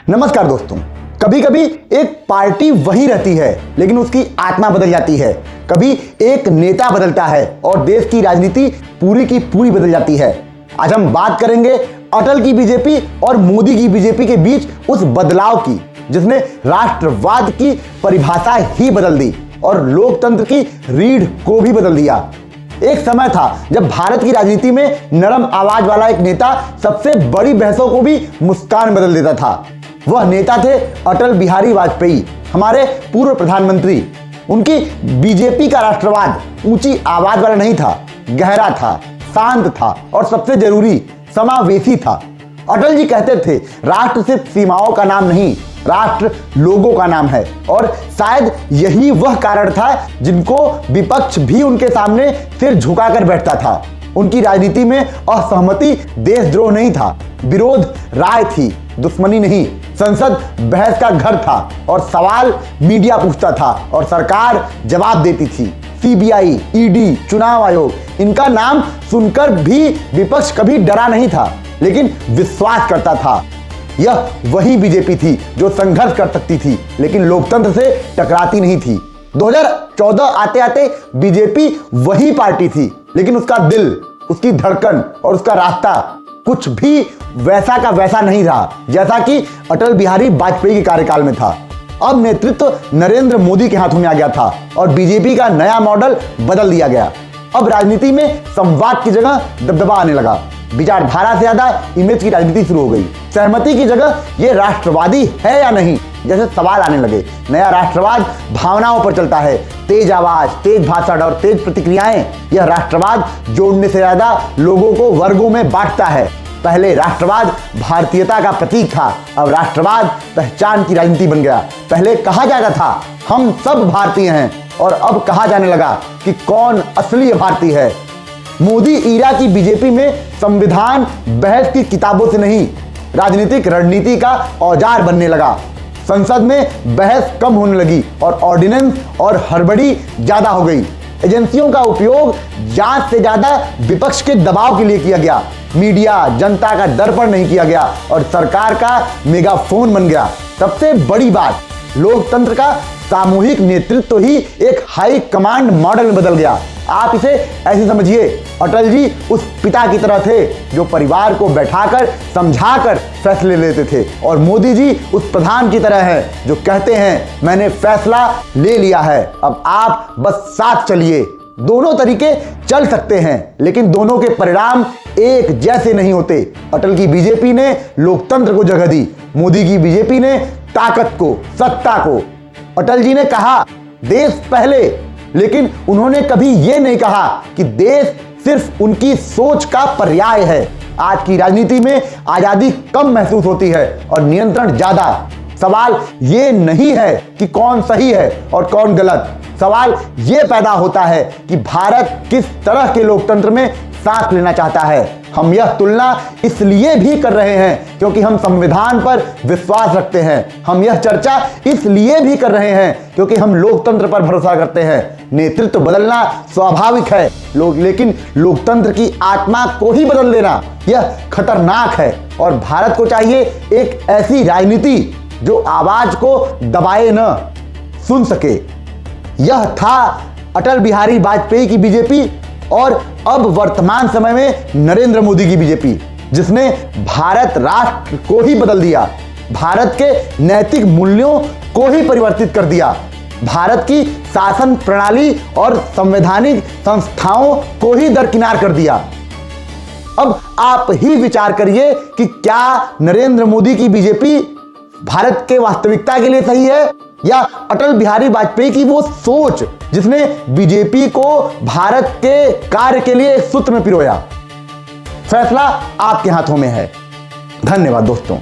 नमस्कार दोस्तों। कभी कभी एक पार्टी वही रहती है लेकिन उसकी आत्मा बदल जाती है। कभी एक नेता बदलता है और देश की राजनीति पूरी की पूरी बदल जाती है। आज हम बात करेंगे अटल की बीजेपी और मोदी की बीजेपी के बीच उस बदलाव की जिसने राष्ट्रवाद की परिभाषा ही बदल दी और लोकतंत्र की रीढ़ को भी बदल दिया। एक समय था जब भारत की राजनीति में नरम आवाज वाला एक नेता सबसे बड़ी बहसों को भी मुस्कान बदल देता था। वह नेता थे अटल बिहारी वाजपेयी, हमारे पूर्व प्रधानमंत्री। उनकी बीजेपी का राष्ट्रवाद ऊंची आवाज वाला नहीं था, गहरा था, शांत था और सबसे जरूरी समावेशी था। अटल जी कहते थे राष्ट्र सिर्फ सीमाओं का नाम नहीं, राष्ट्र लोगों का नाम है। और शायद यही वह कारण था जिनको विपक्ष भी उनके सामने सिर झुकाकर बैठता था। उनकी राजनीति में असहमति देशद्रोह नहीं था, विरोध राय थी, दुश्मनी नहीं। संसद बहस का घर था और सवाल मीडिया पूछता था और सरकार जवाब देती थी। सीबीआई, ईडी, चुनाव आयोग, इनका नाम सुनकर भी विपक्ष कभी डरा नहीं था लेकिन विश्वास करता था। यह वही बीजेपी थी जो संघर्ष कर सकती थी लेकिन लोकतंत्र से टकराती नहीं थी। 2014 आते आते बीजेपी वही पार्टी थी लेकिन उसका दिल, उसकी धड़कन और उसका रास्ता कुछ भी वैसा का वैसा नहीं रहा जैसा कि अटल बिहारी वाजपेयी के कार्यकाल में था। अब नेतृत्व नरेंद्र मोदी के हाथों में आ गया था और बीजेपी का नया मॉडल बदल दिया गया। अब राजनीति में संवाद की जगह दबदबा आने लगा। विचारधारा से ज्यादा इमेज की राजनीति शुरू हो गई। सहमति की जगह ये राष्ट्रवादी है या नहीं जैसे सवाल आने लगे। नया राष्ट्रवाद भावनाओं पर चलता है, तेज आवाज, तेज भाषण और तेज प्रतिक्रियाएं। यह राष्ट्रवाद जोड़ने से ज्यादा लोगों को वर्गों में बांटता है। पहले राष्ट्रवाद भारतीयता का प्रतीक था, अब राष्ट्रवाद पहचान की राजनीति बन गया। पहले कहा जाता था हम सब भारतीय हैं और अब कहा जाने लगा कि कौन असली भारतीय है। मोदी ईरा की बीजेपी में संविधान बहस की किताबों से नहीं, राजनीतिक रणनीति का औजार बनने लगा। संसद में बहस कम होने लगी और ऑर्डिनेंस और हड़बड़ी ज्यादा हो गई। एजेंसियों का उपयोग जांच से ज्यादा विपक्ष के दबाव के लिए किया गया। मीडिया जनता का दर्पण नहीं किया गया और सरकार का मेगाफोन बन गया। सबसे बड़ी बात, लोकतंत्र का सामूहिक नेतृत्व ही एक हाई कमांड मॉडल में बदल गया। आप इसे ऐसे समझिए, अटल जी उस पिता की तरह थे जो परिवार को बैठाकर समझाकर फैसले लेते थे और मोदी जी उस प्रधान की तरह हैं जो कहते हैं मैंने फैसला ले लिया है, अब आप बस साथ चलिए। दोनों तरीके चल सकते हैं लेकिन दोनों के परिणाम एक जैसे नहीं होते। अटल की बीजेपी ने लोकतंत्र को जगह दी, मोदी की बीजेपी ने ताकत को, सत्ता को। अटल जी ने कहा देश पहले, लेकिन उन्होंने कभी यह नहीं कहा कि देश सिर्फ उनकी सोच का पर्याय है। आज की राजनीति में आजादी कम महसूस होती है और नियंत्रण ज्यादा। सवाल ये नहीं है कि कौन सही है और कौन गलत, सवाल ये पैदा होता है कि भारत किस तरह के लोकतंत्र में सांस लेना चाहता है। हम यह तुलना इसलिए भी कर रहे हैं क्योंकि हम संविधान पर विश्वास रखते हैं। हम यह चर्चा इसलिए भी कर रहे हैं क्योंकि हम लोकतंत्र पर भरोसा करते हैं। नेतृत्व बदलना स्वाभाविक है, लेकिन लोकतंत्र की आत्मा को ही बदल देना यह खतरनाक है। और भारत को चाहिए एक ऐसी राजनीति जो आवाज को दबाए न, सुन सके। यह था अटल बिहारी वाजपेयी की बीजेपी और अब वर्तमान समय में नरेंद्र मोदी की बीजेपी, जिसने भारत राष्ट्र को ही बदल दिया, भारत के नैतिक मूल्यों को ही परिवर्तित कर दिया, भारत की शासन प्रणाली और संवैधानिक संस्थाओं को ही दरकिनार कर दिया। अब आप ही विचार करिए कि क्या नरेंद्र मोदी की बीजेपी भारत के वास्तविकता के लिए सही है या अटल बिहारी वाजपेयी की वो सोच जिसने बीजेपी को भारत के कार्य के लिए सूत्र में पिरोया। फैसला आपके हाथों में है। धन्यवाद दोस्तों।